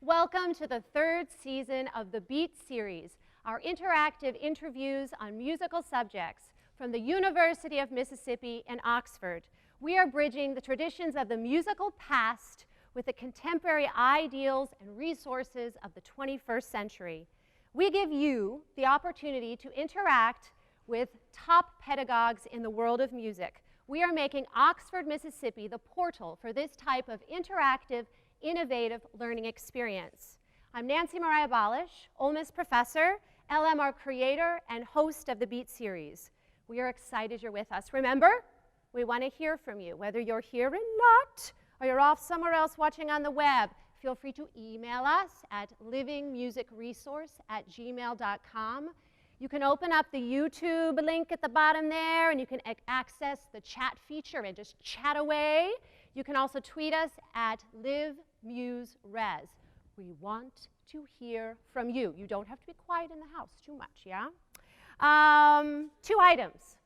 Welcome to the third season of the Beat series, our interactive interviews on musical subjects from the University of Mississippi in Oxford. We are bridging the traditions of the musical past with the contemporary ideals and resources of the 21st century. We give you the opportunity to interact with top pedagogues in the world of music. We are making Oxford, Mississippi the portal for this type of interactive, innovative learning experience. I'm Nancy Mariah Balach, Ole Miss professor, LMR creator, and host of the Beat series. We are excited you're with us. Remember, we want to hear from you, whether you're here or not, or you're off somewhere else watching on the web. Feel free to email us at livingmusicresource@gmail.com. You can open up the YouTube link at the bottom there, and you can access the chat feature and just chat away. You can also tweet us at LiveMuseRes. We want to hear from you. You don't have to be quiet in the house too much, yeah? Two items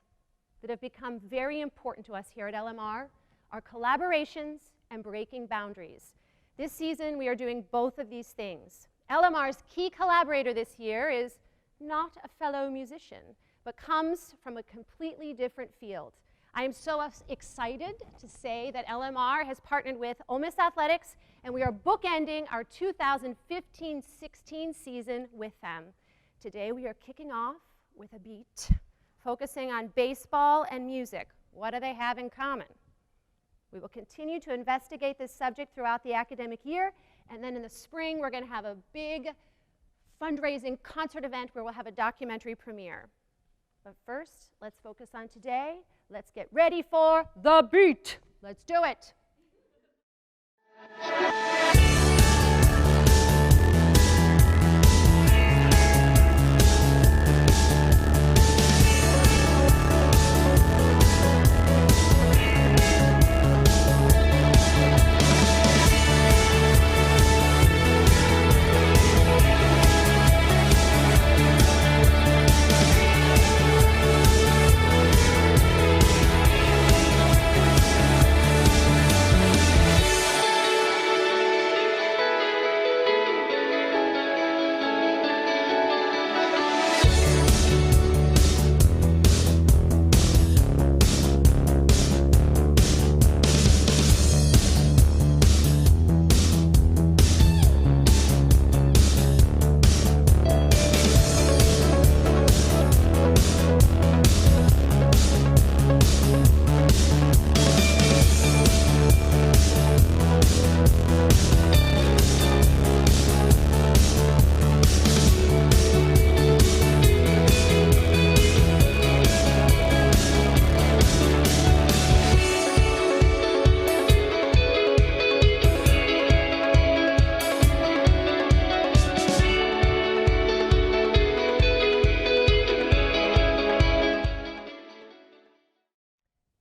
that have become very important to us here at LMR are collaborations and breaking boundaries. This season, we are doing both of these things. LMR's key collaborator this year is not a fellow musician, but comes from a completely different field. I am so excited to say that LMR has partnered with Ole Miss Athletics, and we are bookending our 2015-16 season with them. Today, we are kicking off with a beat, focusing on baseball and music. What do they have in common? We will continue to investigate this subject throughout the academic year, and then in the spring, we're going to have a big fundraising concert event where we'll have a documentary premiere. But first, let's focus on today. Let's get ready for the beat. Let's do it.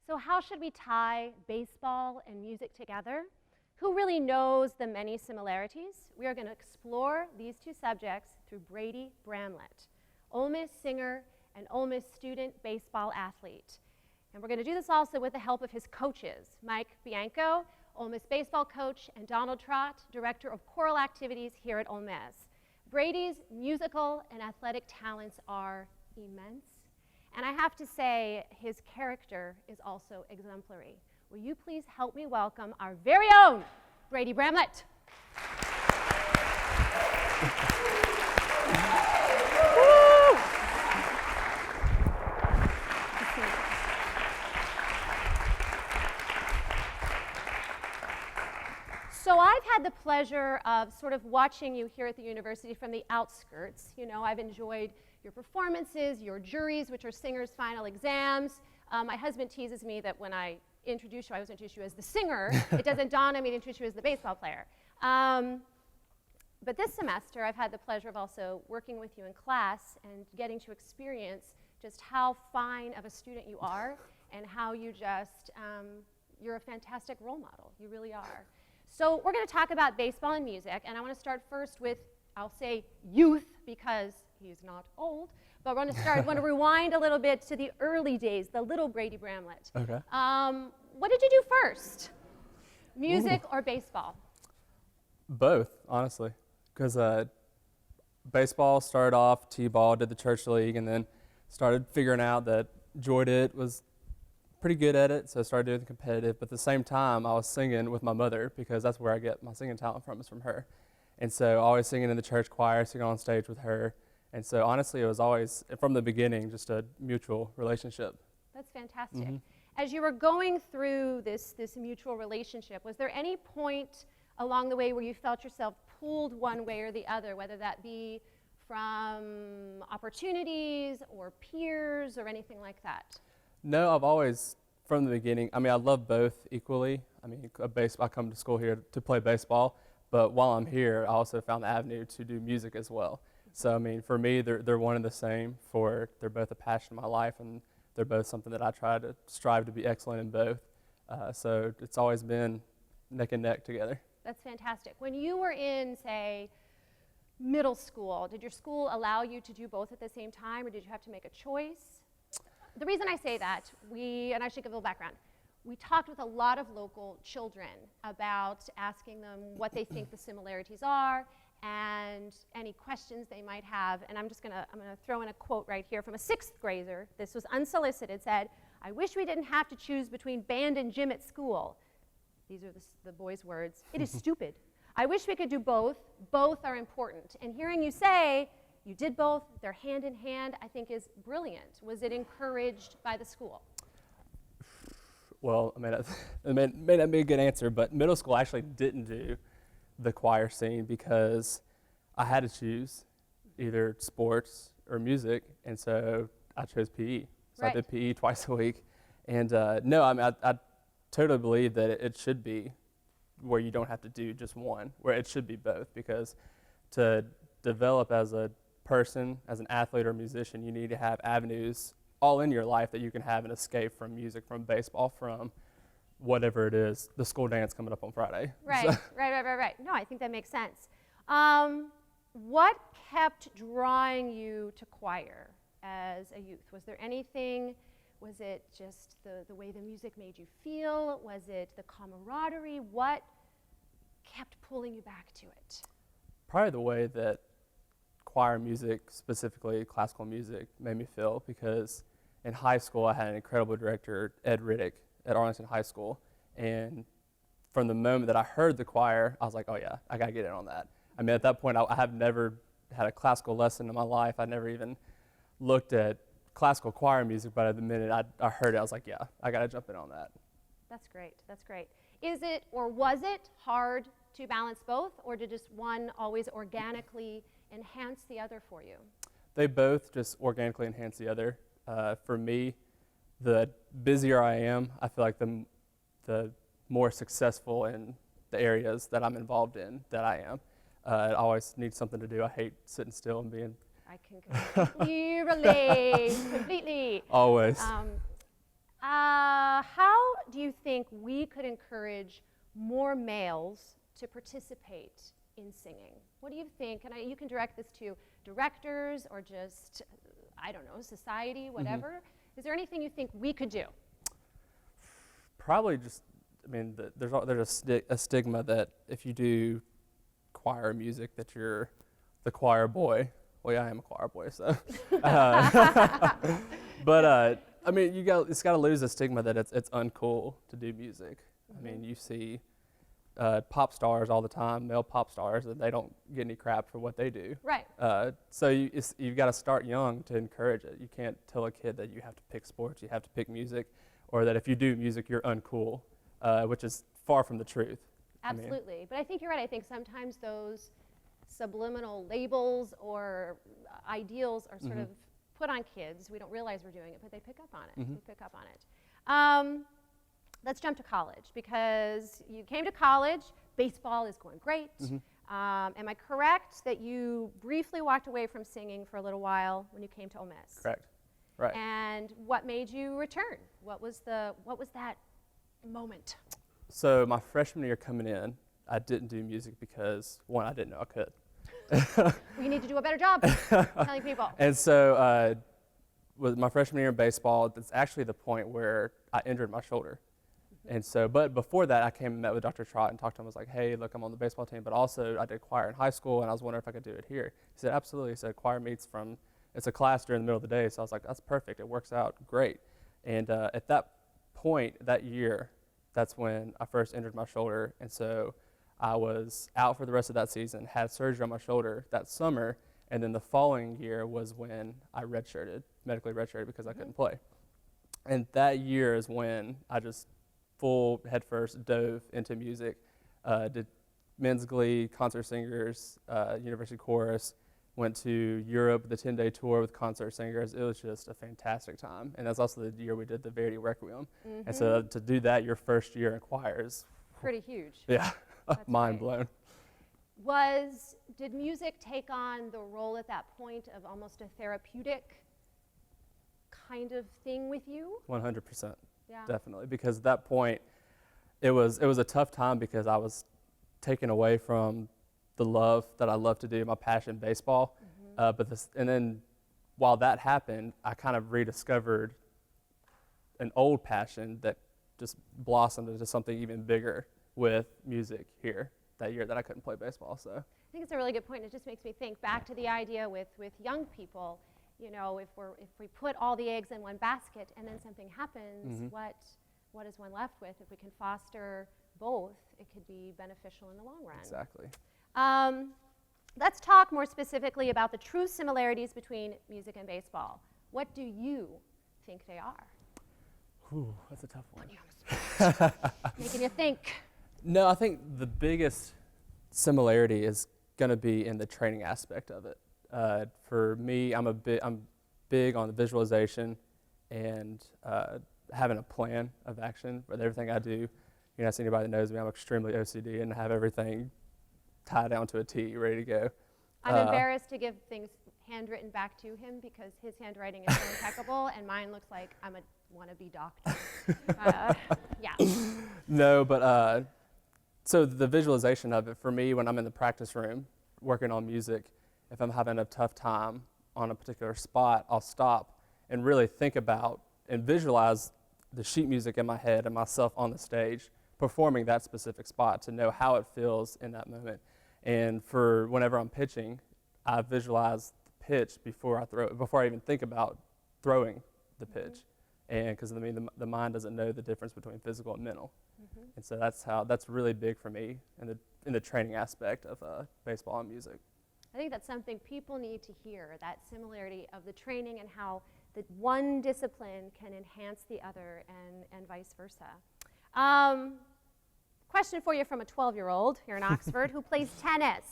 So how should we tie baseball and music together? Who really knows the many similarities? We are going to explore these two subjects through Brady Bramlett, Ole Miss singer and Ole Miss student baseball athlete. And we're going to do this also with the help of his coaches, Mike Bianco, Ole Miss baseball coach, and Donald Trott, director of choral activities here at Ole Miss. Brady's musical and athletic talents are immense. And I have to say, his character is also exemplary. Will you please help me welcome our very own Brady Bramlett? So I've had the pleasure of sort of watching you here at the university from the outskirts. You know, I've enjoyed your performances, your juries, which are singers' final exams. My husband teases me that when I introduce you, I always introduce you as the singer. It doesn't dawn on me to introduce you as the baseball player. But this semester, I've had the pleasure of also working with you in class and getting to experience just how fine of a student you are and how you just, you're a fantastic role model. You really are. So we're going to talk about baseball and music, and I want to start first with, I'll say youth, because he's not old, but I want to rewind a little bit to the early days, the little Brady Bramlett. Okay. What did you do first? Music or baseball? Both, honestly. because baseball started off T-ball, did the church league, and then started figuring out that enjoyed it, was pretty good at it, so I started doing the competitive. But at the same time, I was singing with my mother because that's where I get my singing talent from, is from her. And so always singing in the church choir, singing on stage with her. And so honestly, it was always, from the beginning, just a mutual relationship. That's fantastic. As you were going through this mutual relationship, was there any point along the way where you felt yourself pulled one way or the other, whether that be from opportunities or peers or anything like that? No, I've always, from the beginning, I mean, I love both equally. I mean, I come to school here to play baseball, but while I'm here, I also found the avenue to do music as well. So, I mean, for me, they're one and the same. They're both a passion of my life, and they're both something that I try to strive to be excellent in both. So it's always been neck and neck together. That's fantastic. When you were in, say, middle school, did your school allow you to do both at the same time, or did you have to make a choice? The reason I say that, and I should give a little background, we talked with a lot of local children about asking them what they think the similarities are and any questions they might have. And I'm gonna throw in a quote right here from a 6th grader. This was unsolicited, said, "I wish we didn't have to choose between band and gym at school." These are the boys' words. "It is stupid. I wish we could do both. Both are important." And hearing you say, you did both, they're hand in hand, I think is brilliant. Was it encouraged by the school? Well, I mean, it may not be a good answer, but middle school actually didn't do the choir scene because I had to choose either sports or music, and so I chose PE. So right. I did PE twice a week. And no, I mean, I totally believe that it should be where you don't have to do just one, where it should be both, because to develop as a person, as an athlete or musician, you need to have avenues all in your life that you can have an escape from music, from baseball, from whatever it is, the school dance coming up on Friday. Right, so. right. No, I think that makes sense. What kept drawing you to choir as a youth? Was there anything, was it just the way the music made you feel? Was it the camaraderie? What kept pulling you back to it? Probably the way that choir music, specifically classical music, made me feel, because in high school I had an incredible director, Ed Riddick, at Arlington High School, and from the moment that I heard the choir, I was like, oh yeah, I gotta get in on that. I mean, at that point, I have never had a classical lesson in my life. I never even looked at classical choir music, but at the minute I heard it, I was like, yeah, I gotta jump in on that. That's great, that's great. Is it, or was it, hard to balance both, or did just one always organically enhance the other for you? They both just organically enhance the other. For me, the busier I am, I feel like the more successful in the areas that I'm involved in that I am. I always need something to do. I hate sitting still and being... I can completely relate, completely. Always. How do you think we could encourage more males to participate in singing? What do you think? And you can direct this to directors or just, I don't know, society, whatever. Mm-hmm. Is there anything you think we could do? Probably just, I mean, there's a stigma that if you do choir music that you're the choir boy. Well, yeah, I am a choir boy, so. But I mean, it's got to lose the stigma that it's uncool to do music. Mm-hmm. I mean, you see pop stars all the time, male pop stars, and they don't get any crap for what they do. Right. So you've got to start young to encourage it. You can't tell a kid that you have to pick sports, you have to pick music, or that if you do music, you're uncool, which is far from the truth. Absolutely. But I think you're right. I think sometimes those subliminal labels or ideals are sort of put on kids. We don't realize we're doing it, but they pick up on it. Mm-hmm. They pick up on it. Let's jump to college, because you came to college, baseball is going great. Mm-hmm. Am I correct that you briefly walked away from singing for a little while when you came to Ole Miss? Correct. Right. And what made you return? What was that moment? So my freshman year coming in, I didn't do music because, one, I didn't know I could. We need to do a better job telling people. And so with my freshman year in baseball, that's actually the point where I injured my shoulder. And so, but before that, I came and met with Dr. Trott and talked to him. I was like, hey, look, I'm on the baseball team, but also I did choir in high school, and I was wondering if I could do it here. He said, absolutely. He said, choir meets it's a class during the middle of the day. So I was like, that's perfect. It works out great. And at that point, that year, that's when I first injured my shoulder. And so I was out for the rest of that season, had surgery on my shoulder that summer, and then the following year was when I medically redshirted because I couldn't play. And that year is when I just full head first dove into music, did men's glee, concert singers, university chorus, went to Europe, the 10-day tour with concert singers. It was just a fantastic time. And that's also the year we did the Verdi Requiem. And so to do that your first year in choir is pretty huge. Yeah, mind great. blown. Did music take on the role at that point of almost a therapeutic kind of thing with you? 100%. Yeah. Definitely, because at that point, it was a tough time because I was taken away from the love that I love to do, my passion, baseball. And then while that happened, I kind of rediscovered an old passion that just blossomed into something even bigger with music here that year that I couldn't play baseball. So I think it's a really good point. It just makes me think back to the idea with young people. You know, if we put all the eggs in one basket and then something happens, what is one left with? If we can foster both, it could be beneficial in the long run. Exactly. Let's talk more specifically about the true similarities between music and baseball. What do you think they are? Ooh, that's a tough one. Making you think. No, I think the biggest similarity is going to be in the training aspect of it. For me, I'm big on the visualization and having a plan of action with everything I do. You know, as anybody that knows me, I'm extremely OCD and have everything tied down to a T, ready to go. I'm embarrassed to give things handwritten back to him because his handwriting is so impeccable, and mine looks like I'm a wannabe doctor. Yeah. No, but so the visualization of it for me when I'm in the practice room working on music, if I'm having a tough time on a particular spot, I'll stop and really think about and visualize the sheet music in my head and myself on the stage performing that specific spot to know how it feels in that moment. And for whenever I'm pitching, I visualize the pitch before I even think about throwing the pitch. And because the mind doesn't know the difference between physical and mental. And so that's really big for me in the training aspect of baseball and music. I think that's something people need to hear, that similarity of the training and how the one discipline can enhance the other and vice versa. Question for you from a 12-year-old here in Oxford who plays tennis.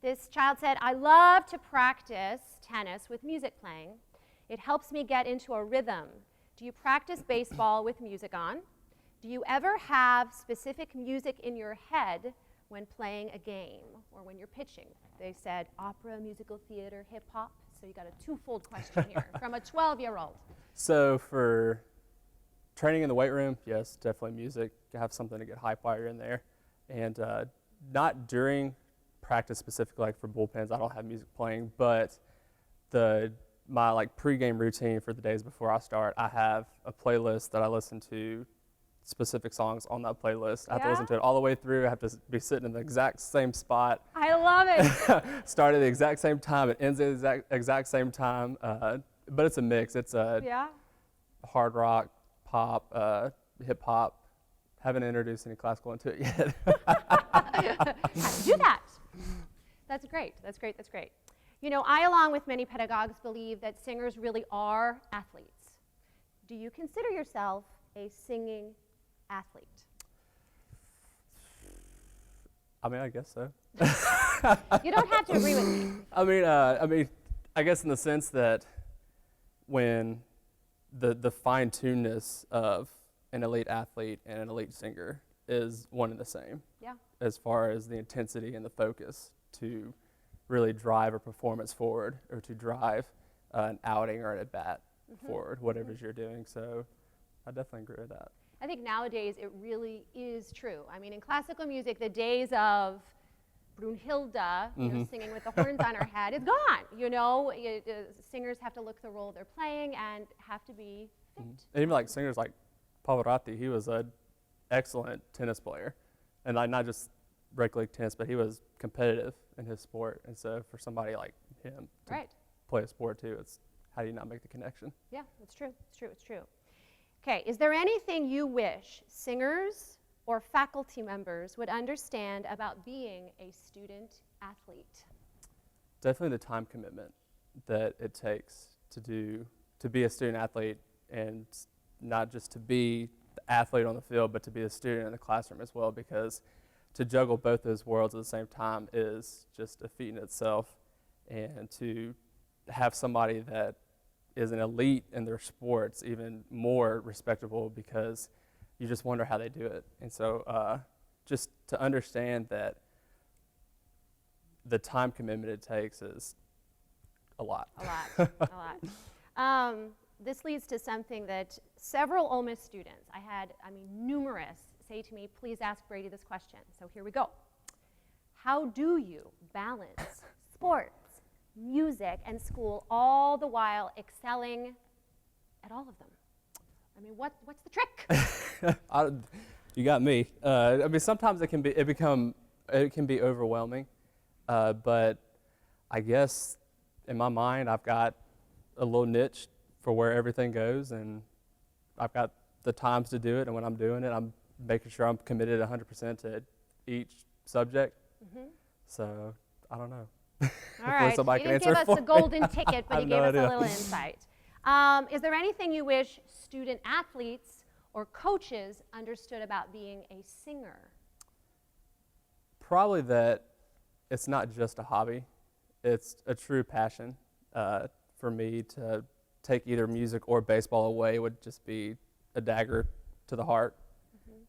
This child said, I love to practice tennis with music playing. It helps me get into a rhythm. Do you practice baseball with music on? Do you ever have specific music in your head when playing a game or when you're pitching? They said opera, musical theater, hip hop. So you got a twofold question here from a 12-year-old. So for training in the weight room, yes, definitely music. You have something to get hype while you're in there. And not during practice specifically, like for bullpens, I don't have music playing, but my like pregame routine for the days before I start, I have a playlist that I listen to specific songs on that playlist. I have to listen to it all the way through. I have to be sitting in the exact same spot. I love it. Start at the exact same time. It ends at the exact same time. But it's a mix. It's hard rock, pop, hip hop. Haven't introduced any classical into it yet. Do that. That's great. That's great. That's great. You know, I, along with many pedagogues, believe that singers really are athletes. Do you consider yourself a singing athlete? I mean, I guess so. You don't have to agree with me. I mean, I guess in the sense that when the fine-tunedness of an elite athlete and an elite singer is one and the same. Yeah. As far as the intensity and the focus to really drive a performance forward or to drive an outing or an at-bat forward, whatever you're doing. So I definitely agree with that. I think nowadays it really is true. I mean, in classical music, the days of Brunhilde, singing with the horns on her head, is gone. You know, singers have to look the role they're playing and have to be fit. And even like singers like Pavarotti, he was a excellent tennis player, and like not just regular league tennis, but he was competitive in his sport. And so for somebody like him to Right. play a sport too, it's how do you not make the connection? Yeah, it's true. It's true. It's true. Okay, is there anything you wish singers or faculty members would understand about being a student athlete? Definitely the time commitment that it takes to be a student athlete, and not just to be the athlete on the field, but to be a student in the classroom as well, because to juggle both those worlds at the same time is just a feat in itself. And to have somebody that is an elite in their sports even more respectable, because you just wonder how they do it. And so just to understand that the time commitment it takes is a lot. A lot, a lot. This leads to something that several Ole Miss students, numerous, say to me, please ask Brady this question. So here we go. How do you balance sports, music, and school all the while excelling at all of them? I mean, what's the trick? You got me. Sometimes it can be overwhelming, but I guess in my mind I've got a little niche for where everything goes, and I've got the times to do it, and when I'm doing it, I'm making sure I'm committed 100% to each subject. Mm-hmm. So I don't know. All right, you didn't give us a golden ticket, but you gave us a little insight. Is there anything you wish student athletes or coaches understood about being a singer? Probably that it's not just a hobby. It's a true passion. For me to take either music or baseball away would just be a dagger to the heart.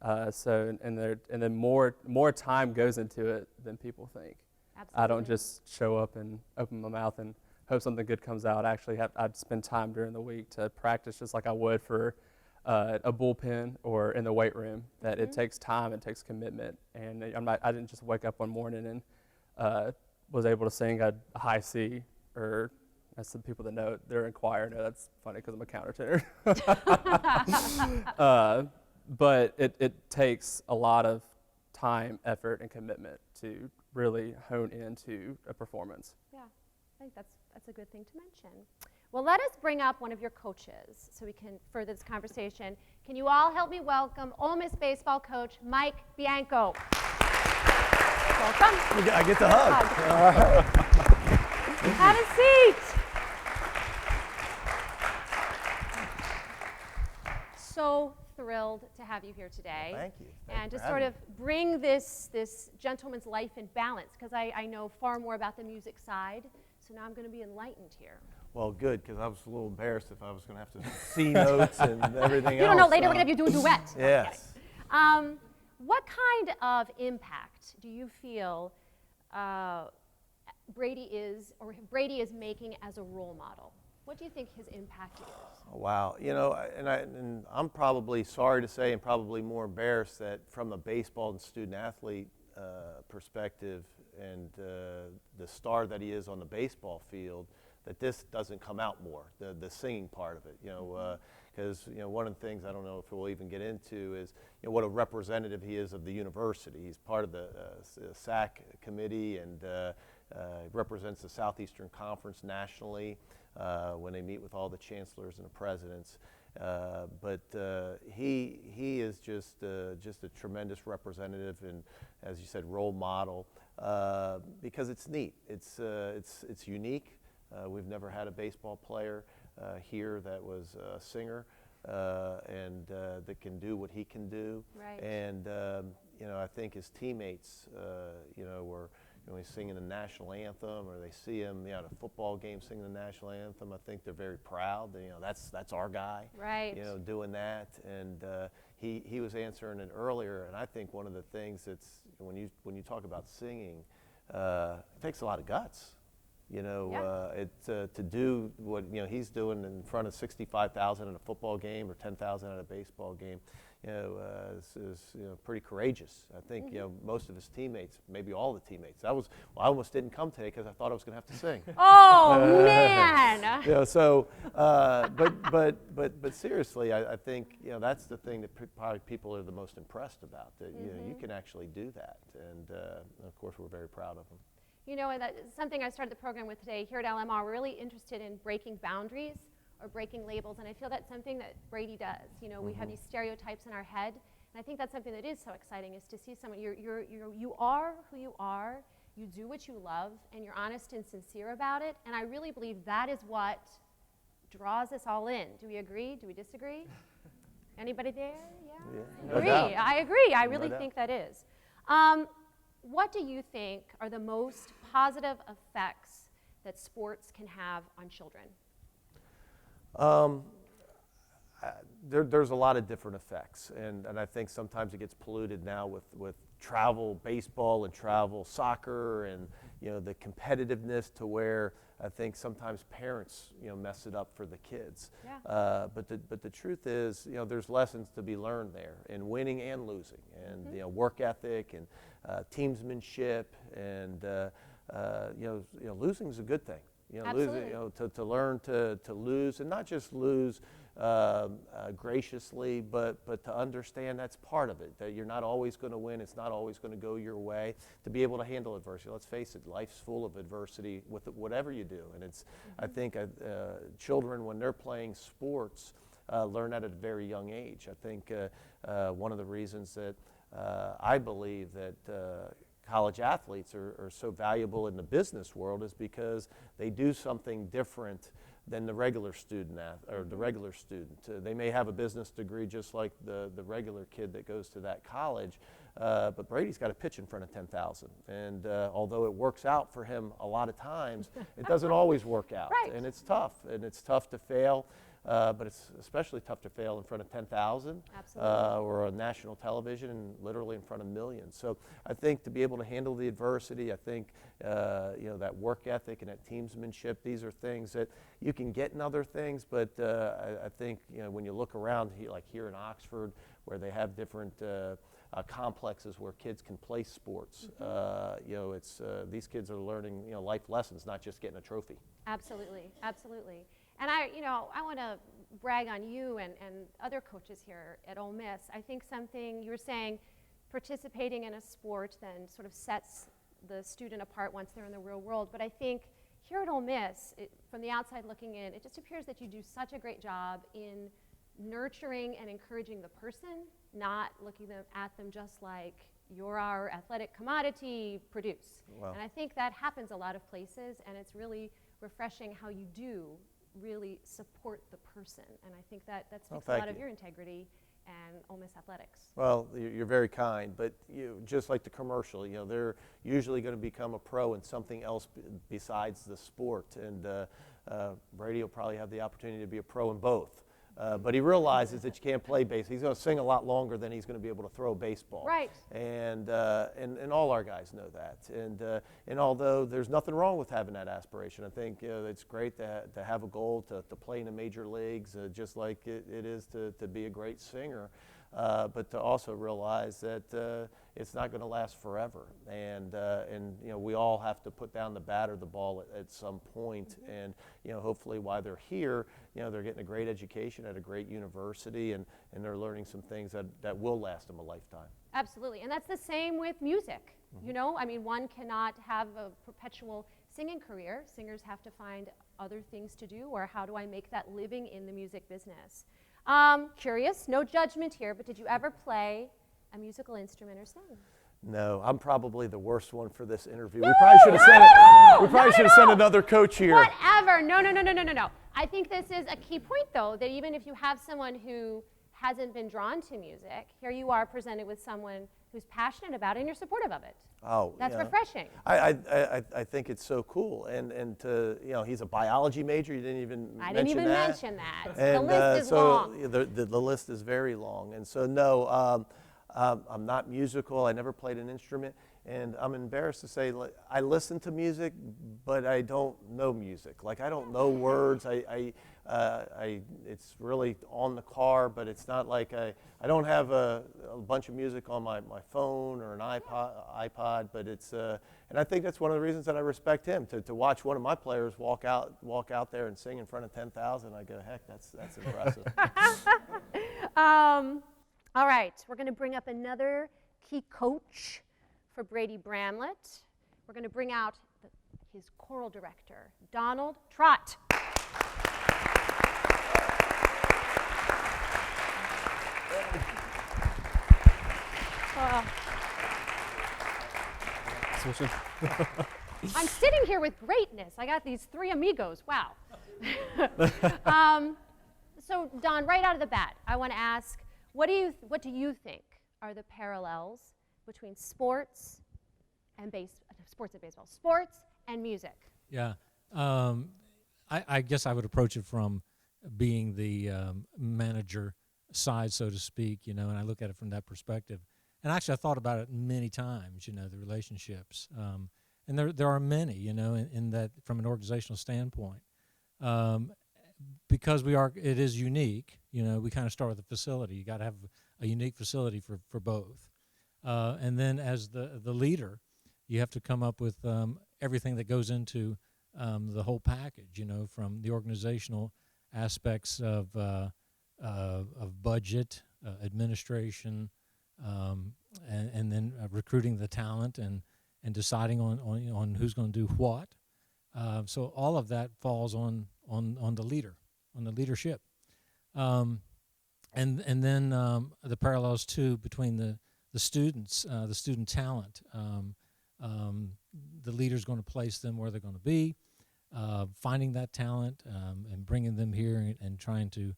Mm-hmm. And then more time goes into it than people think. Absolutely. I don't just show up and open my mouth and hope something good comes out. I'd spend time during the week to practice just like I would for a bullpen or in the weight room. That mm-hmm. It takes time, it takes commitment, and I didn't just wake up one morning and was able to sing a high C, or as some people that know, they're in choir. No, that's funny because I'm a countertenor. But it takes a lot of time, effort, and commitment to really hone into a performance. Yeah, I think that's a good thing to mention. Well, let us bring up one of your coaches so we can further this conversation. Can you all help me welcome Ole Miss baseball coach Mike Bianco? Welcome. I get the hug. Have a seat. So thrilled to have you here today. Thank you. And to sort of bring this gentleman's life in balance, because I know far more about the music side, so now I'm going to be enlightened here. Well, good, because I was a little embarrassed if I was going to have to C notes and everything else. You don't know, later we're going to have you do a duet. Yes. What kind of impact do you feel Brady is making as a role model? What do you think his impact is? Wow. And I'm probably sorry to say, and probably more embarrassed that from a baseball and student athlete perspective, and the star that he is on the baseball field, that this doesn't come out more, the singing part of it, because one of the things I don't know if we'll even get into is what a representative he is of the university. He's part of the SAC committee, and represents the Southeastern Conference nationally when they meet with all the chancellors and the presidents. But he is just a tremendous representative, and as you said, role model, because it's neat. It's unique. We've never had a baseball player here that was a singer and that can do what he can do. Right. And I think his teammates, were he's singing the national anthem, or they see him at a football game singing the national anthem. I think they're very proud that that's our guy. Right. Doing that. And he was answering it earlier, and I think one of the things that's when you talk about singing, it takes a lot of guts. To do what he's doing in front of 65,000 in a football game or 10,000 at a baseball game, is pretty courageous. I think most of his teammates, maybe all the teammates. Well, I almost didn't come today because I thought I was going to have to sing. Oh man! But seriously, I think that's the thing that probably people are the most impressed about. That you can actually do that, and of course we're very proud of them. And that's something I started the program with today. Here at LMR, we're really interested in breaking boundaries or breaking labels, and I feel that's something that Brady does. We have these stereotypes in our head, and I think that's something that is so exciting, is to see someone, you are who you are, you do what you love, and you're honest and sincere about it, and I really believe that is what draws us all in. Do we agree? Do we disagree? Anybody there? Yeah. No doubt. I agree. I really No doubt. think that is. What do you think are the most positive effects that sports can have on children? There's a lot of different effects, and I think sometimes it gets polluted now with travel baseball and travel soccer, and the competitiveness to where I think sometimes parents mess it up for the kids. Yeah. But the truth is there's lessons to be learned there in winning and losing, and work ethic and teamsmanship, and losing is a good thing. Absolutely. To learn to lose, and not just lose graciously, but to understand that's part of it, that you're not always going to win, it's not always going to go your way, to be able to handle adversity. Let's face it, life's full of adversity with whatever you do, and it's I think children, when they're playing sports, learn at a very young age. I think one of the reasons that I believe that college athletes are so valuable in the business world is because they do something different than the regular student or the regular student. They may have a business degree just like the regular kid that goes to that college, but Brady's got to pitch in front of 10,000. And although it works out for him a lot of times, it doesn't always work out. Right. And it's tough to fail. But it's especially tough to fail in front of 10,000 or on national television, and literally in front of millions. So I think to be able to handle the adversity, I think that work ethic and that teamsmanship, these are things that you can get in other things, but I think when you look around, like here in Oxford, where they have different complexes where kids can play sports, it's these kids are learning life lessons, not just getting a trophy. Absolutely, absolutely. And I want to brag on you and other coaches here at Ole Miss. I think something you were saying, participating in a sport then sort of sets the student apart once they're in the real world. But I think here at Ole Miss, from the outside looking in, it just appears that you do such a great job in nurturing and encouraging the person, not looking at them just like you're our athletic commodity, produce. Wow. And I think that happens a lot of places, and it's really refreshing how you do really support the person, and I think that speaks a lot of your integrity and Ole Miss athletics. Well, you're very kind, but just like the commercial, they're usually going to become a pro in something else besides the sport, and Brady will probably have the opportunity to be a pro in both. But he realizes that you can't play baseball. He's going to sing a lot longer than he's going to be able to throw a baseball. Right. And all our guys know that. And although there's nothing wrong with having that aspiration, I think it's great to have a goal to play in the major leagues, just like it is to be a great singer. But to also realize that it's not going to last forever, and we all have to put down the bat or the ball at some point, and hopefully while they're here, they're getting a great education at a great university, and they're learning some things that will last them a lifetime. Absolutely, and that's the same with music. One cannot have a perpetual singing career. Singers have to find other things to do, or how do I make that living in the music business? Curious, no judgment here, but did you ever play a musical instrument or sing? No, I'm probably the worst one for this interview. We probably should have sent it. We probably should have sent another coach here. Whatever. No. I think this is a key point, though, that even if you have someone who hasn't been drawn to music, here you are presented with someone who's passionate about it and you're supportive of it. Oh, that's refreshing. I think it's so cool, and to he's a biology major. You didn't even I mention didn't even that. mention that. And, the list is long. The list is very long, and so no, I'm not musical. I never played an instrument. And I'm embarrassed to say, like, I listen to music, but I don't know music. Like, I don't know words. It's really on the car, but it's not like I don't have a bunch of music on my phone or an iPod, but it's, and I think that's one of the reasons that I respect him. To watch one of my players walk out there and sing in front of 10,000, I go, heck, that's impressive. All right, we're going to bring up another key coach for Brady Bramlett. We're going to bring out his choral director, Trott. I'm sitting here with greatness. I got these three amigos. Wow. So, Don, right out of the bat, I want to ask, what do you think are the parallels between sports and baseball, sports and music? Yeah, I guess I would approach it from being the manager side, so to speak, and I look at it from that perspective. And actually, I thought about it many times, the relationships. And there are many, in that from an organizational standpoint. Because it is unique, we kind of start with a facility. You got to have a unique facility for both. And then as the leader, you have to come up with everything that goes into the whole package, from the organizational aspects of budget, administration, and then recruiting the talent and deciding on who's going to do what. So all of that falls on the leader, on the leadership. And then the parallels too between the students, the student talent. The leader's going to place them where they're going to be, finding that talent and bringing them here and trying to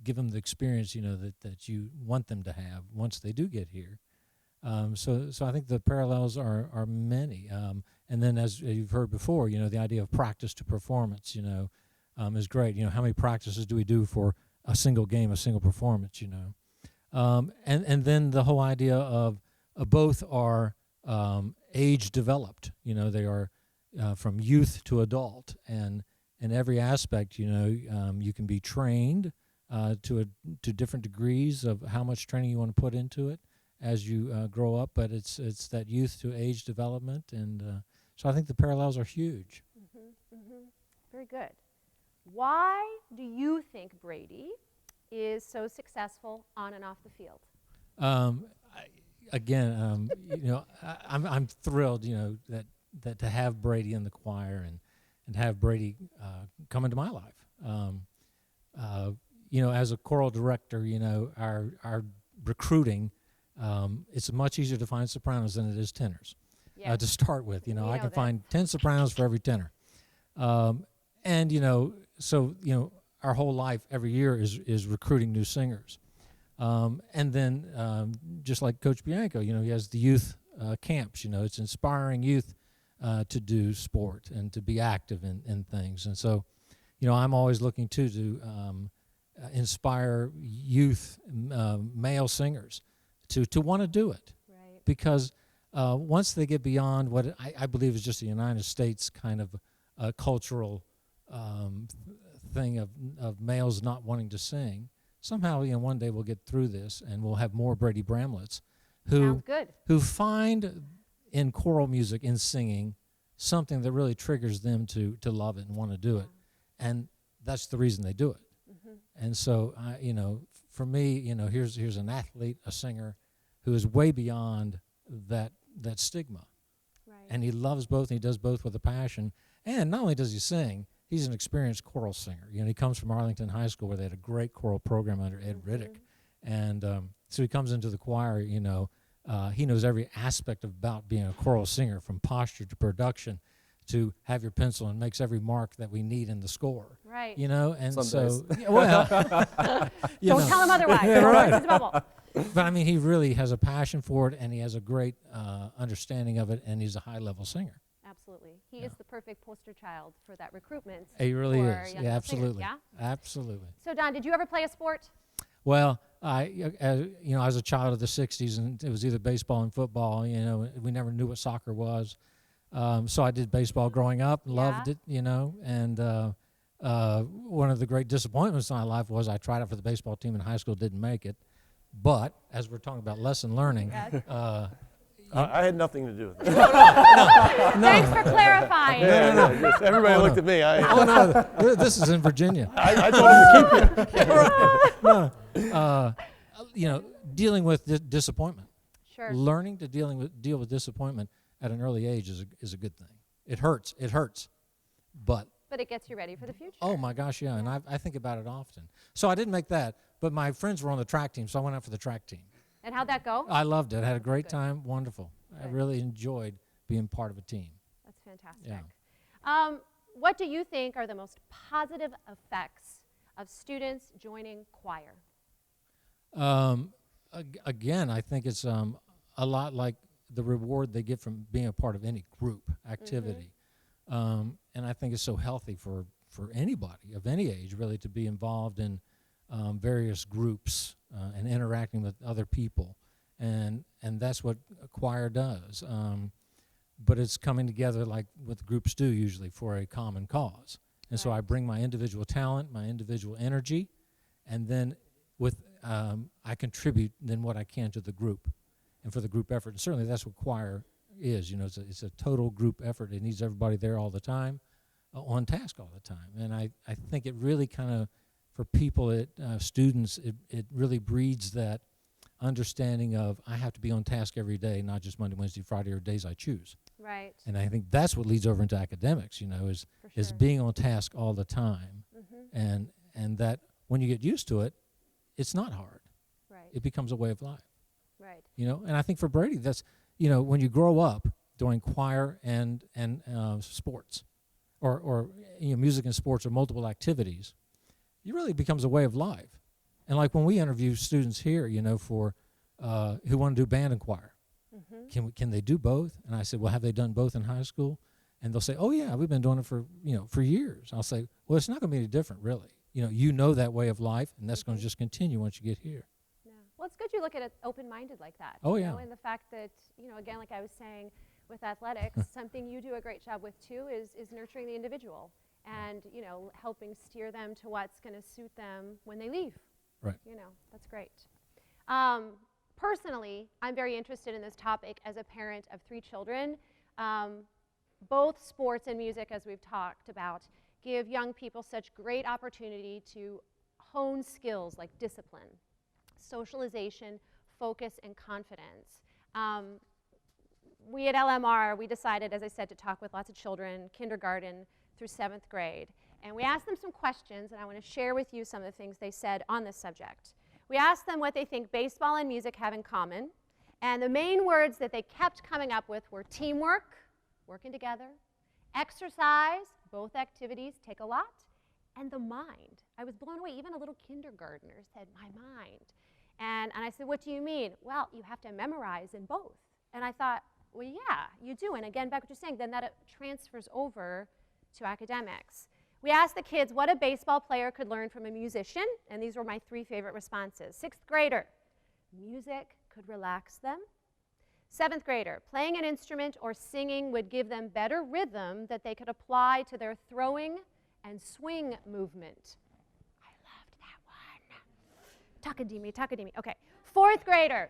give them the experience, that you want them to have once they do get here. So I think the parallels are many. And then as you've heard before, the idea of practice to performance, is great. How many practices do we do for a single game, a single performance, and then the whole idea of both are age developed. They are from youth to adult, and in every aspect, you can be trained to different degrees of how much training you want to put into it as you grow up. But it's that youth to age development, and so I think the parallels are huge. Mm-hmm, mm-hmm. Very good. Why do you think Brady is so successful on and off the field? I'm thrilled, that to have Brady in the choir and have Brady come into my life. As a choral director, our recruiting, it's much easier to find sopranos than it is tenors. Yes. To start with, I can that. find 10 sopranos for every tenor. So our whole life, every year, is recruiting new singers. And then, just like Coach Bianco, he has the youth camps. It's inspiring youth to do sport and to be active in things. And so, I'm always looking to inspire youth male singers to want to do it. Right. Because once they get beyond what I believe is just the United States kind of cultural thing of males not wanting to sing, somehow one day we'll get through this and we'll have more Brady Bramletts who find in choral music, in singing, something that really triggers them to love it and want to do it, and that's the reason they do it. Mm-hmm. And so for me, here's an athlete, a singer, who is way beyond that stigma. Right. And he loves both, and he does both with a passion. And not only does he sing, he's an experienced choral singer. He comes from Arlington High School, where they had a great choral program under Ed Riddick. And so he comes into the choir, he knows every aspect about being a choral singer, from posture to production to have your pencil, and makes every mark that we need in the score. Right. And Some so, days. Don't tell him otherwise. Yeah, right. It's a bubble. But he really has a passion for it, and he has a great understanding of it, and he's a high-level singer. Absolutely. He is the perfect poster child for that recruitment. He really for is. young Yeah, singers, absolutely. yeah? Absolutely. So, Don, did you ever play a sport? Well, you know, I was a child of the '60s, and it was either baseball and football. You know, we never knew what soccer was, so I did baseball growing up, loved it. You know, and one of the great disappointments in my life was I tried out for the baseball team in high school, didn't make it. But as we're talking about lesson learning, I had nothing to do with that. Thanks for clarifying. Just everybody looked at me. This is in Virginia. I told him to keep you. You know, dealing with disappointment. Sure. Learning to deal with disappointment at an early age is a good thing. It hurts, but it gets you ready for the future. oh my gosh, yeah, and I think about it often. So I didn't make that, but my friends were on the track team, so I went out for the track team. And how'd that go? I loved it. I had a great Good. time. Wonderful. I really enjoyed being part of a team. That's fantastic. Yeah. What do you think are the most positive effects of students joining choir? Again, I think it's a lot like the reward they get from being a part of any group activity. And I think it's so healthy for anybody of any age, really, to be involved in various groups and interacting with other people. And that's what a choir does. But it's coming together like what groups do usually for a common cause. And so I bring my individual talent, my individual energy, and then I contribute then what I can to the group and for the group effort. And certainly that's what choir is. You know, it's a total group effort. It needs everybody there all the time, on task all the time. And I think it really kind of, for people, students, it really breeds that understanding of I have to be on task every day, not just Monday, Wednesday, Friday, or days I choose. Right. And I think that's what leads over into academics, you know, is being on task all the time. And that when you get used to it, it's not hard. Right. It becomes a way of life. Right. You know, and I think for Brady, that's, you know, when you grow up doing choir and sports, or you know, music and sports or multiple activities, it really becomes a way of life. And like when we interview students here, you know, for who want to do band and choir, can they do both? And I said, well, have they done both in high school? And they'll say, oh yeah, we've been doing it for years. I'll say, well, it's not going to be any different, really. You know that way of life, and that's going to just continue once you get here. Yeah. Well, it's good you look at it open-minded like that. Oh, you yeah. know, and the fact that, again, like I was saying with athletics, something you do a great job with too is nurturing the individual and, helping steer them to what's going to suit them when they leave. Right. That's great. Personally, I'm very interested in this topic as a parent of 3 children. Both sports and music, as we've talked about, give young people such great opportunity to hone skills like discipline, socialization, focus, and confidence. We at LMR, we decided, as I said, to talk with lots of children, kindergarten through 7th grade. And we asked them some questions, and I want to share with you some of the things they said on this subject. We asked them what they think baseball and music have in common. And the main words that they kept coming up with were teamwork, working together, exercise, both activities take a lot, and the mind. I was blown away. Even a little kindergartner said, my mind. And I said, what do you mean? Well, you have to memorize in both. And I thought, well, yeah, you do. And again, back what you're saying, then that transfers over to academics. We asked the kids what a baseball player could learn from a musician, and these were my 3 favorite responses. 6th grader, music could relax them. 7th grader, playing an instrument or singing would give them better rhythm that they could apply to their throwing and swing movement. I loved that one. Takadimi. Okay, 4th grader,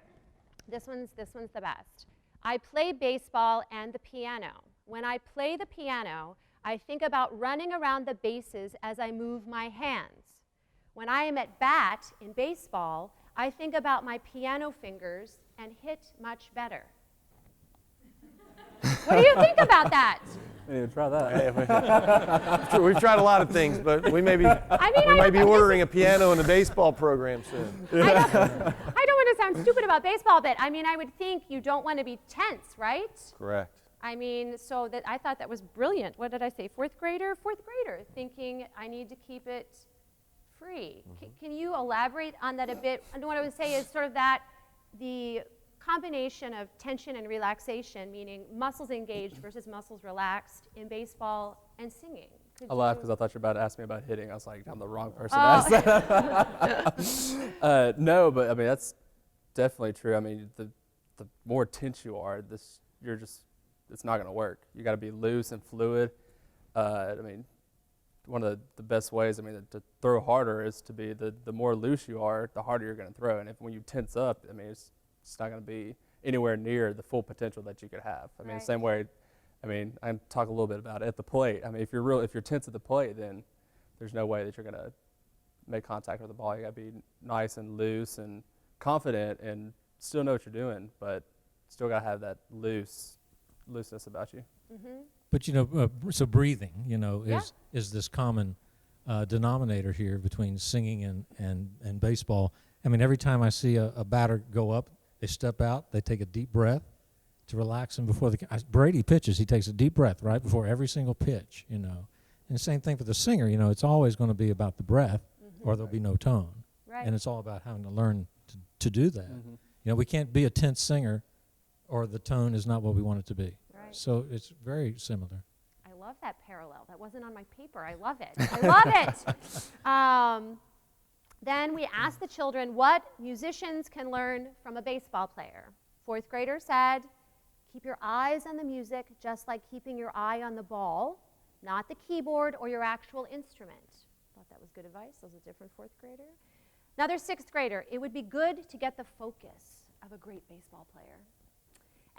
this one's the best. I play baseball and the piano. When I play the piano, I think about running around the bases as I move my hands. When I am at bat in baseball, I think about my piano fingers and hit much better. What do you think about that? I need to try that. We've tried a lot of things, but we may be ordering a piano and a baseball program soon. I don't want to sound stupid about baseball, but I would think you don't want to be tense, right? Correct. So that I thought that was brilliant. What did I say? 4th grader, thinking I need to keep it free. Can you elaborate on that a bit? And what I would say is sort of that the combination of tension and relaxation, meaning muscles engaged versus muscles relaxed in baseball and singing. I laughed because I thought you were about to ask me about hitting. I was like, I'm the wrong person to ask that. No, but I mean, that's definitely true. I mean, the more tense you are, it's not going to work. You got to be loose and fluid. I mean, one of the best ways, I mean, to throw harder is to be the more loose you are, the harder you're going to throw. And when you tense up, I mean, it's not going to be anywhere near the full potential that you could have. I mean, the same way. I mean, I talk a little bit about it at the plate. I mean, if you're tense at the plate, then there's no way that you're gonna make contact with the ball. You gotta be nice and loose and confident, and still know what you're doing, but still gotta have that looseness about you. Mm-hmm. But so breathing, is this common denominator here between singing and baseball. I mean, every time I see a batter go up, they step out, they take a deep breath to relax them before Brady pitches. He takes a deep breath right before every single pitch, And the same thing for the singer, it's always going to be about the breath, or there'll be no tone. Right. And it's all about having to learn to do that. Mm-hmm. We can't be a tense singer, or the tone is not what we want it to be. Right. So it's very similar. I love that parallel. That wasn't on my paper. I love it. I love it. Then we asked the children what musicians can learn from a baseball player. Fourth grader said, keep your eyes on the music just like keeping your eye on the ball, not the keyboard or your actual instrument. Thought that was good advice. That was a different fourth grader. Another sixth grader, it would be good to get the focus of a great baseball player.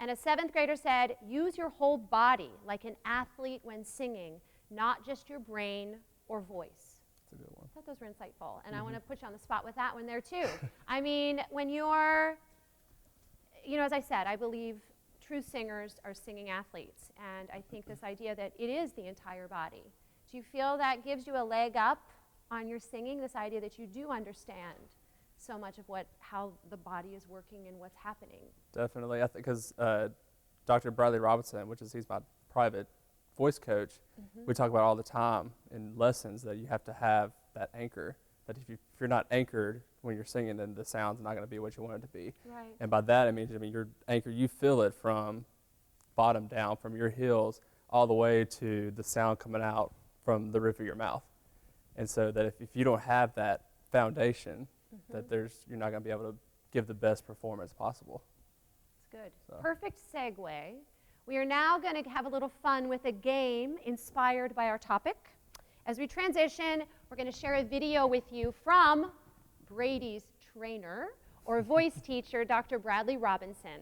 And a seventh grader said, use your whole body like an athlete when singing, not just your brain or voice. That's a good one. I thought those were insightful, and I want to put you on the spot with that one there too. I mean, when you're, as I said, I believe true singers are singing athletes, and I think this idea that it is the entire body. Do you feel that gives you a leg up on your singing, this idea that you do understand so much of how the body is working and what's happening? Definitely, I think because Dr. Bradley Robinson, he's my private voice coach, we talk about all the time in lessons that you have to have that anchor, that if you're not anchored when you're singing, then the sound's not going to be what you want it to be. Right. And by that, I mean your anchor, you feel it from bottom down, from your heels all the way to the sound coming out from the roof of your mouth. And so that if you don't have that foundation, that you're not going to be able to give the best performance possible. That's good. So. Perfect segue. We are now going to have a little fun with a game inspired by our topic. As we transition, we're going to share a video with you from Brady's trainer or voice teacher, Dr. Bradley Robinson.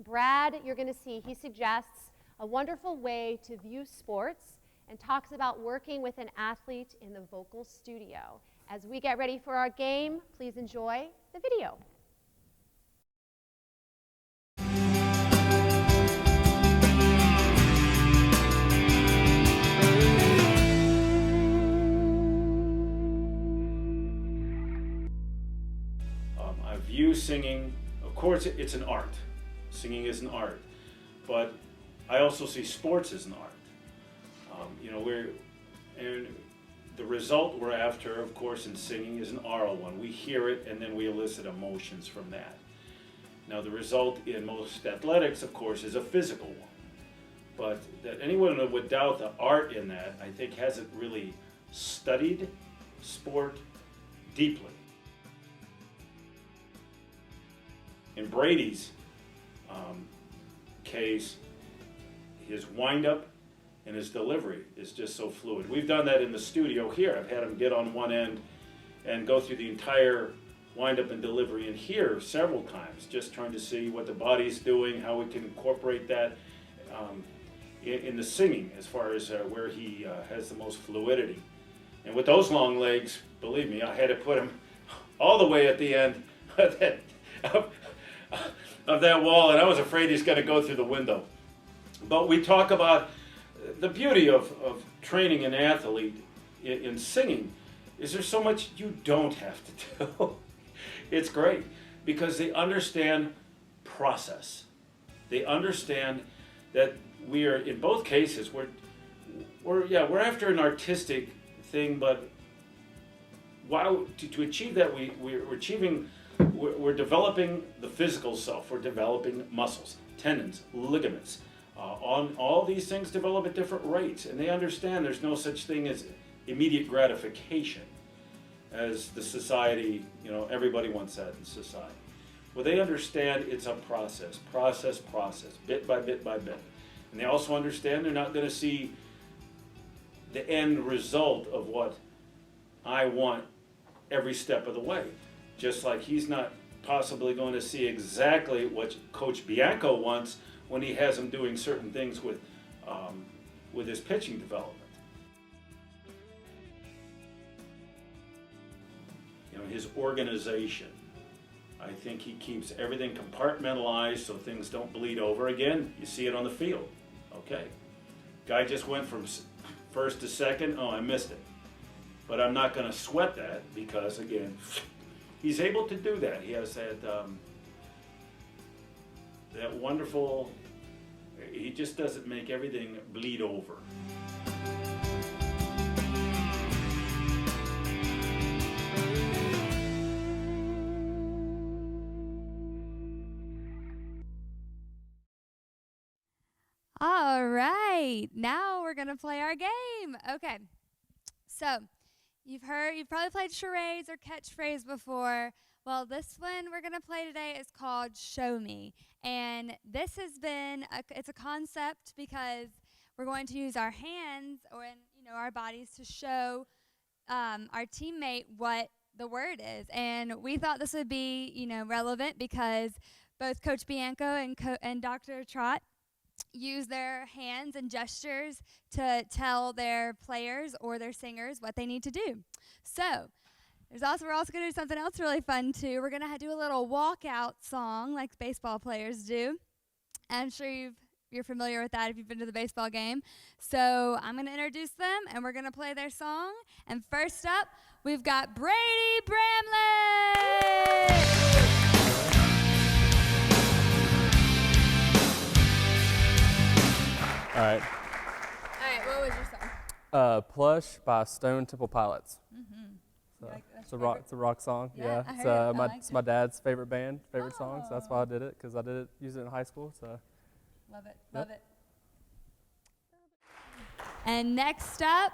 Brad, you're going to see, he suggests a wonderful way to view sports and talks about working with an athlete in the vocal studio. As we get ready for our game, please enjoy the video. I view singing, of course, it's an art. Singing is an art, but I also see sports as an art. And the result we're after, of course, in singing is an oral one. We hear it and then we elicit emotions from that. Now, the result in most athletics, of course, is a physical one. But that anyone would doubt the art in that, I think, hasn't really studied sport deeply. In Brady's case, his wind-up and his delivery is just so fluid. We've done that in the studio here. I've had him get on one end and go through the entire wind-up and delivery in here several times, just trying to see what the body's doing, how we can incorporate that in the singing as far as where he has the most fluidity. And with those long legs, believe me, I had to put him all the way at the end of that wall, and I was afraid he's going to go through the window. But we talk about the beauty of training an athlete in singing is there's so much you don't have to do. It's great because they understand process. They understand that we are, in both cases, we're after an artistic thing, but to achieve that, we're developing the physical self. We're developing muscles, tendons, ligaments, On all these things develop at different rates, and they understand there's no such thing as immediate gratification, as the society, everybody wants that in society. Well, they understand it's a process, bit by bit by bit. And they also understand they're not going to see the end result of what I want every step of the way. Just like he's not possibly going to see exactly what Coach Bianco wants when he has him doing certain things with his pitching development. His organization. I think he keeps everything compartmentalized so things don't bleed over. Again, you see it on the field. Okay. Guy just went from first to second. Oh, I missed it. But I'm not going to sweat that because, again, he's able to do that. He has that wonderful, he just doesn't make everything bleed over. All right, now we're gonna play our game. Okay, so you've probably played charades or catchphrase before. Well, this one we're gonna play today is called Show Me, and this has been it's a concept because we're going to use our hands or our bodies to show our teammate what the word is, and we thought this would be relevant because both Coach Bianco and Dr. Trott use their hands and gestures to tell their players or their singers what they need to do. So we're also going to do something else really fun too. We're going to do a little walkout song like baseball players do. I'm sure you're familiar with that if you've been to the baseball game. So I'm going to introduce them and we're going to play their song. And first up, we've got Brady Bramlett. All right. What was your song? Plush by Stone Temple Pilots. Mm-hmm. So it's a rock song. Yeah, I It's, heard it. it's my dad's favorite song, so that's why I did it, because I use it in high school. So. Love it, love it. And next up,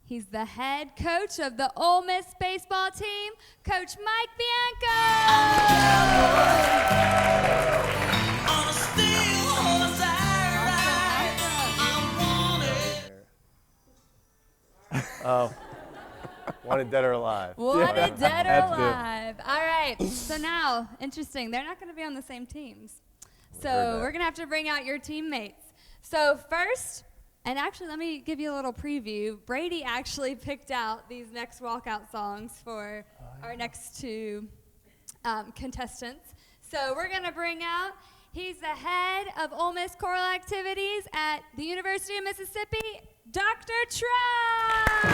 he's the head coach of the Ole Miss baseball team, Coach Mike Bianco. Oh, wanted dead or alive. Wanted dead or alive. All right. So now, interesting. They're not going to be on the same teams. So we're going to have to bring out your teammates. So first, and actually let me give you a little preview. Brady actually picked out these next walkout songs for our next two contestants. So we're going to bring out, he's the head of Ole Miss Choral Activities at the University of Mississippi, Dr. Trott.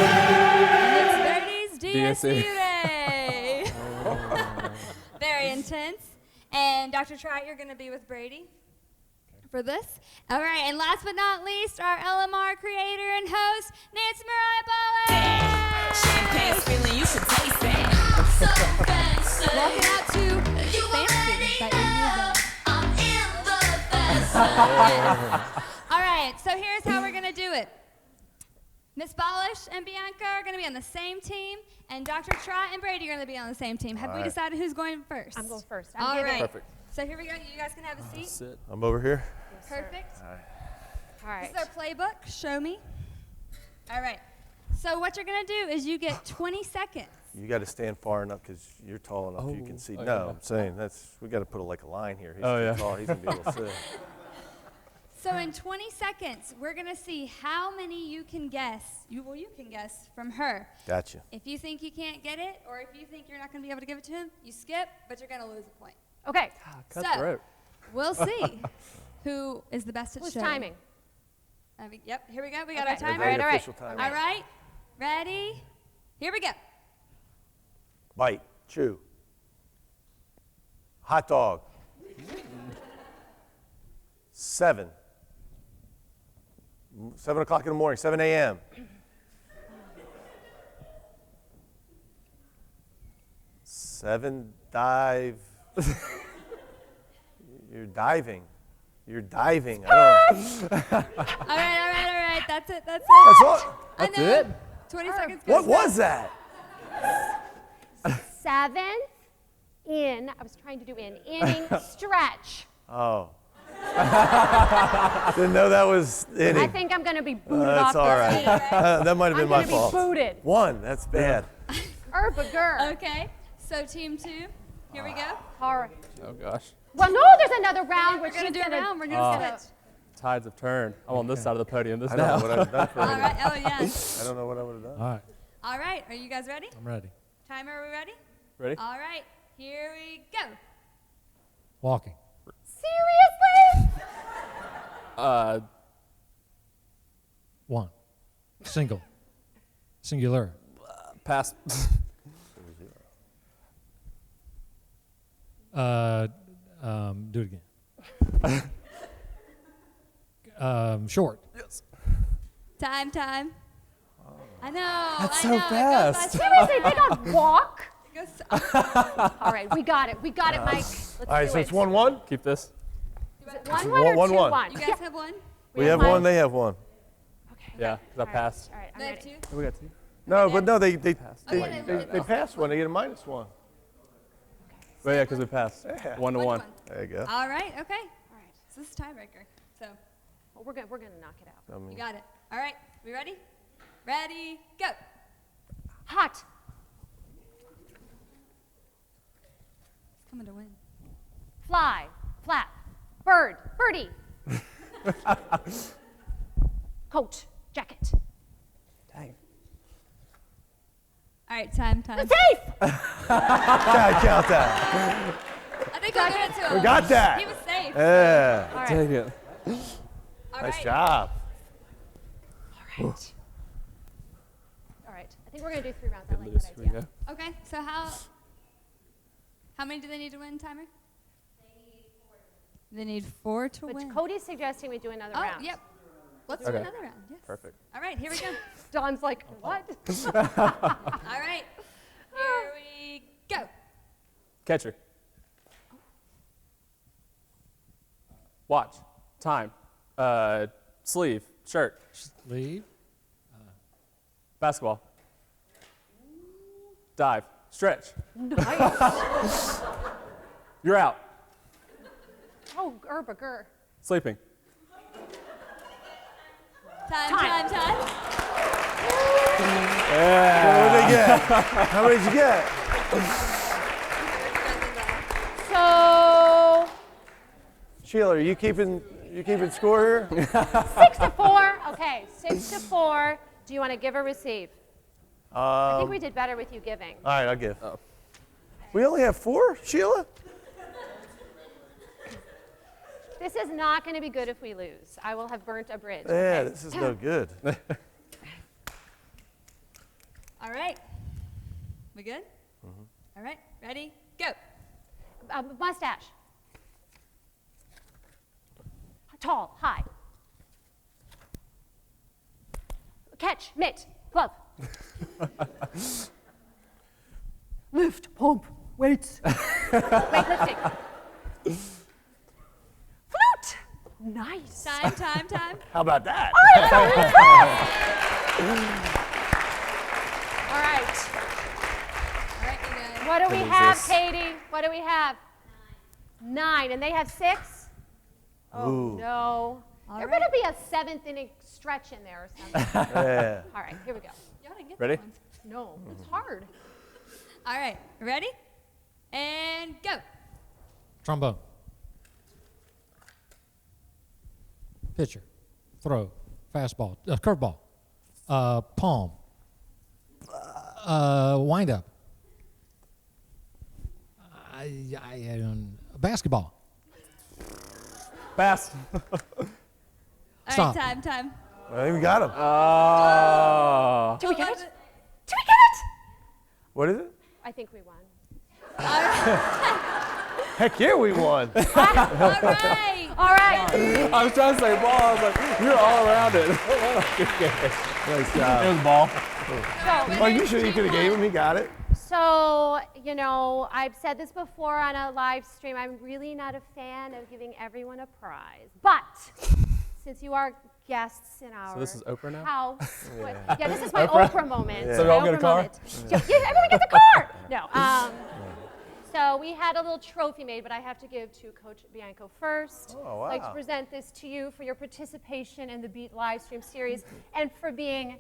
And it's Brady's DSU Day. Very intense. And Dr. Trott, you're going to be with Brady for this. All right, and last but not least, our LMR creator and host, Nancy Mariah Balach. Champagne's feeling, you should taste it. I'm so fancy. Walking out to You Fancy that you're I'm in the best. All right, so here's how we're going to do it. Miss Balach and Bianco are going to be on the same team, and Dr. Trott and Brady are going to be on the same team. Have we decided who's going first? I'm going first. All right. Perfect. So here we go. You guys can have a seat. Sit. I'm over here. Perfect. All right. This is our playbook. Show me. All right. So what you're going to do is you get 20 seconds. You got to stand far enough because you're tall enough you can see. Oh, No, yeah. I'm saying we got to put a line here. He's Oh, too yeah. tall. He's going to be able to sit. So in 20 seconds, we're going to see how many you can guess. You can guess from her. Gotcha. If you think you can't get it, or if you think you're not going to be able to give it to him, you skip, but you're going to lose a point. Okay. Cutthroat. We'll see who is the best at Who's showing. timing? Yep, here we go. We got Okay. our timer. Everybody All right. official timer. All right, ready? Here we go. Bite. Chew. Hot dog. 7 o'clock in the morning, 7 a.m. 6 7, dive. You're diving. You're diving. I don't know. All right. That's it. That's all. That's I know. it? 20 seconds. What was that? 7th in, I was trying to do inning stretch. Oh. Didn't know that was inning. I think I'm going to be booted That's off all the right. team. That might have been my I'm going fault. to be booted. 1. That's bad. Urbagur. Okay. So team 2. Here we go. All right. Oh gosh. Well, no, there's another round. We're gonna do a gonna round. We're gonna switch. Tides have turned. I'm on this side of the podium. This I don't now. know what I've done for All inning. right. Oh yeah. I don't know what I would have done. All right, All right. Are you guys ready? I'm ready. Timer, are we ready? Ready? All right. Here we go. Walking. Seriously? 1. Single. Singular. Pass. Do it again. Short. Yes. Time. I know. That's I so know. fast. Seriously, they got walk? It goes so All right, we got it. We got it, Mike. Let's All right, do so it. it's 1-1. Keep this. Is it 1-1 or 1-1. 2-1? You guys have one? We have one. They have one. Okay. Yeah, 'cause I All right, passed. All right, I'm They have ready. 2. We got 2. No, but no, they Passed. they passed one. They get a -1. But yeah, because we passed. Yeah. 1 to 1. There you go. All right. Okay. All right. So this is tiebreaker. So Well, we're gonna knock it out. I mean, you got it. All right. We ready? Ready. Go. Hot. It's coming to win. Fly. Flap. Bird. Birdie. Coat. Jacket. Dang. All right. Time. Safe. count that. I think I got it to him. We got that. He was safe. Yeah. All right. Dang it. All Nice right. job. All right. All right. I think we're gonna do 3 rounds. I Get like loose. that Here we idea. go. Okay. So how many do they need to win, timer? They need 4 to But win. Cody's suggesting we do another Oh, round. yep. Let's Okay. do another round. Yes. Perfect. All right. Here we go. Don's like, what? All right. Here we go. Catcher. Watch. Time. Sleeve. Shirt. Leave. Basketball. Dive. Stretch. Nice. You're out. Oh, Urbagur. Sleeping. Time. What did they get? How many did you get? So Sheila, are you keeping score here? 6-4. Okay, 6-4. Do you want to give or receive? I think we did better with you giving. All right, I'll give. Oh. We only have 4, Sheila? This is not going to be good if we lose. I will have burnt a bridge. Yeah, okay? this is no good. All right. We good? All right. Ready? Go. Mustache. Tall, high. Catch, mitt, glove. Lift, pump, weights. Weightlifting. Flute. Nice. Time. How about that? All right. All right, you guys. What do we What is have, this? Katie? What do we have? 9. And they have 6? Oh, Ooh. no. All There right. better be a 7th inning stretch in there or something. Yeah. All right, here we go. Y'all didn't get Ready? that one. No, it's hard. All right. Ready? And go. Trombone. Pitcher. Throw. Fastball. Curveball. Palm. Wind up. Basketball. Pass. All Stop. right, time. I think we got him. Oh. Do we get it? Love it. Do we get it? What is it? I think we won. All right. Heck yeah, we won. All right. All right. I was trying to say ball. I was like, you're all around it. Nice It job. was ball. So, Well, you sure you could have gave him? He got it. So, you know, I've said this before on a live stream. I'm really not a fan of giving everyone a prize. But since you are guests in our this is Oprah now? house, yeah, this is my Oprah moment. Yeah. So we all get a car? Yeah, everyone gets a car. No. So we had a little trophy made, but I have to give to Coach Bianco first. Oh, wow. I'd like to present this to you for your participation in the Beat live stream series and for being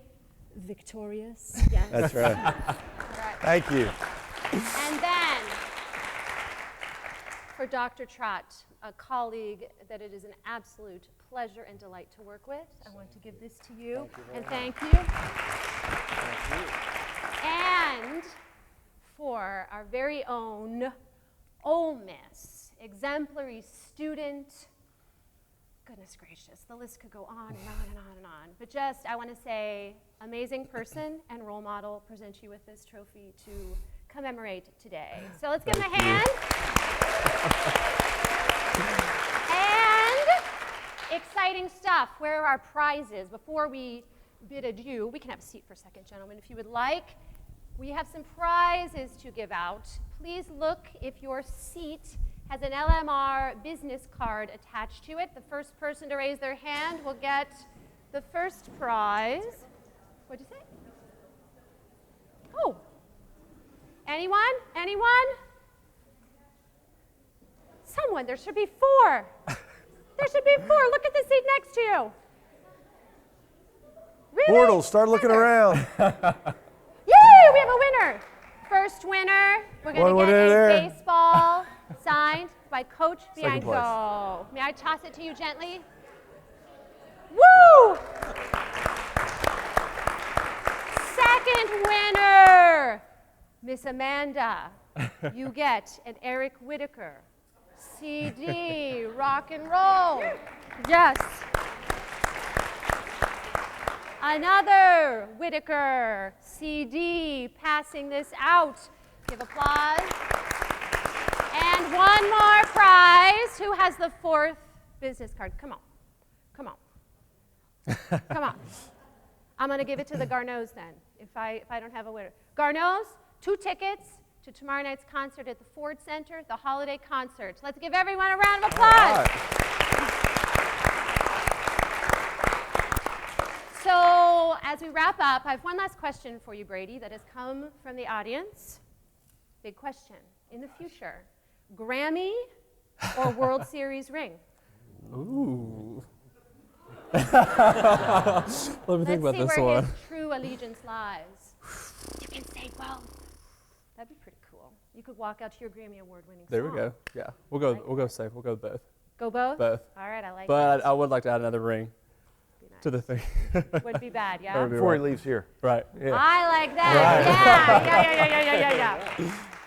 victorious. Yes. That's right. Right. Thank you. And then for Dr. Trott, a colleague that it is an absolute pleasure and delight to work with, I want to give this to you and thank you. And for our very own Ole Miss exemplary student, goodness gracious, the list could go on and on and on and on. But just, I want to say, amazing person and role model, present you with this trophy to commemorate today. So let's give him a hand. And exciting stuff. Where are our prizes? Before we bid adieu, we can have a seat for a second, gentlemen, if you would like. We have some prizes to give out. Please look if your seat has an LMR business card attached to it. The first person to raise their hand will get the first prize. What'd you say? Oh. Anyone? Anyone? Someone. There should be 4. There should be 4. Look at the seat next to you. Really? Bortles, start looking around. Yay! We have a winner. First winner. We're going One to get winner a there. baseball signed by Coach Second Bianco. May I toss it to you gently? Woo! Second winner, Miss Amanda. You get an Eric Whitaker CD, rock and roll. Yes. Another Whitaker CD, passing this out. Give applause. And one more prize. Who has the 4th business card? Come on. Come on. Come on. I'm going to give it to the Garneaus then, if I don't have a winner. Garneaus, 2 tickets to tomorrow night's concert at the Ford Center, the holiday concert. Let's give everyone a round of applause. So as we wrap up, I have one last question for you, Brady, that has come from the audience. Big question. In the future, Grammy or World Series ring? Ooh. Let me think about Let's see this where one. his true allegiance lies. You can say both. That'd be pretty cool. You could walk out to your Grammy Award-winning There song. we go. Yeah, we'll go safe. We'll go both. Go both? Both. All right, I like But that. I would like to add another ring Be nice. to the thing. Wouldn't be bad, yeah? That would be Before he right. leaves here. Right. Yeah. I like that.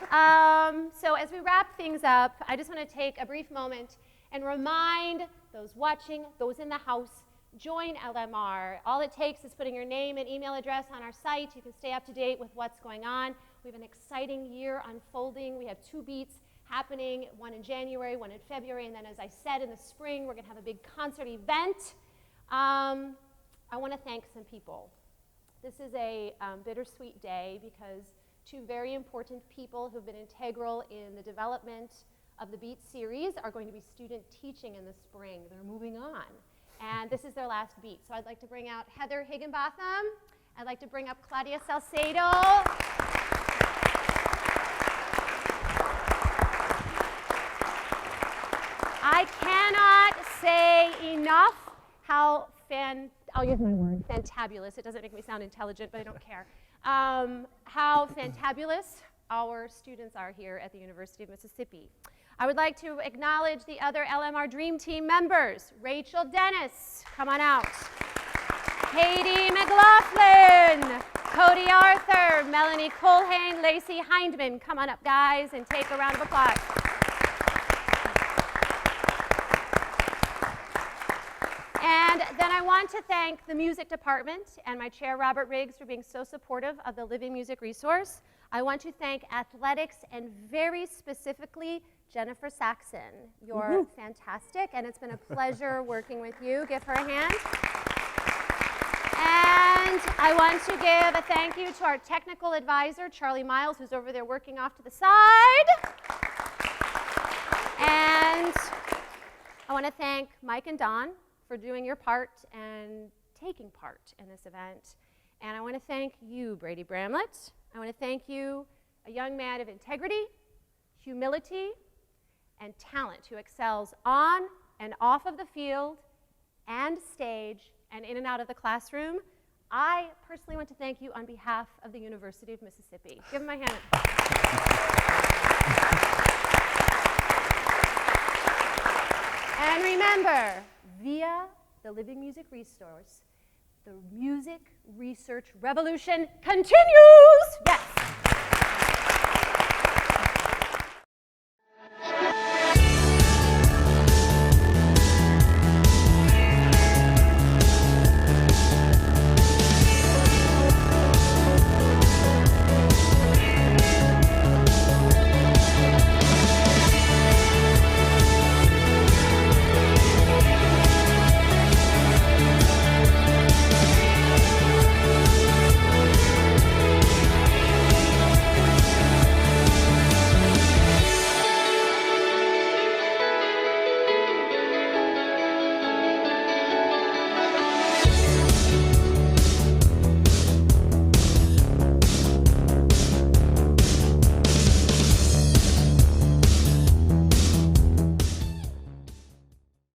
Yeah. So as we wrap things up, I just want to take a brief moment and remind those watching, those in the house, join LMR. All it takes is putting your name and email address on our site. You can stay up to date with what's going on. We have an exciting year unfolding. We have 2 beats happening, one in January, one in February, and then as I said, in the spring, we're going to have a big concert event. I want to thank some people. This is a bittersweet day because 2 very important people who've been integral in the development of the Beat series are going to be student teaching in the spring. They're moving on. And this is their last beat. So I'd like to bring out Heather Higginbotham. I'd like to bring up Claudia Salcedo. I cannot say enough how I'll use my word, fantabulous. It doesn't make me sound intelligent, but I don't care. How fantabulous our students are here at the University of Mississippi. I would like to acknowledge the other LMR Dream Team members. Rachel Dennis, come on out. Katie McLaughlin, Cody Arthur, Melanie Colhane, Lacey Hindman. Come on up, guys, and take a round of applause. And then I want to thank the music department and my chair, Robert Riggs, for being so supportive of the Living Music Resource. I want to thank athletics and very specifically Jennifer Saxon. You're fantastic, and it's been a pleasure working with you. Give her a hand. And I want to give a thank you to our technical advisor, Charlie Miles, who's over there working off to the side. And I want to thank Mike and Don for doing your part and taking part in this event. And I want to thank you, Brady Bramlett. I want to thank you, a young man of integrity, humility, and talent who excels on and off of the field and stage and in and out of the classroom. I personally want to thank you on behalf of the University of Mississippi. Give him my hand. And remember, via the Living Music Resource, the music research revolution continues!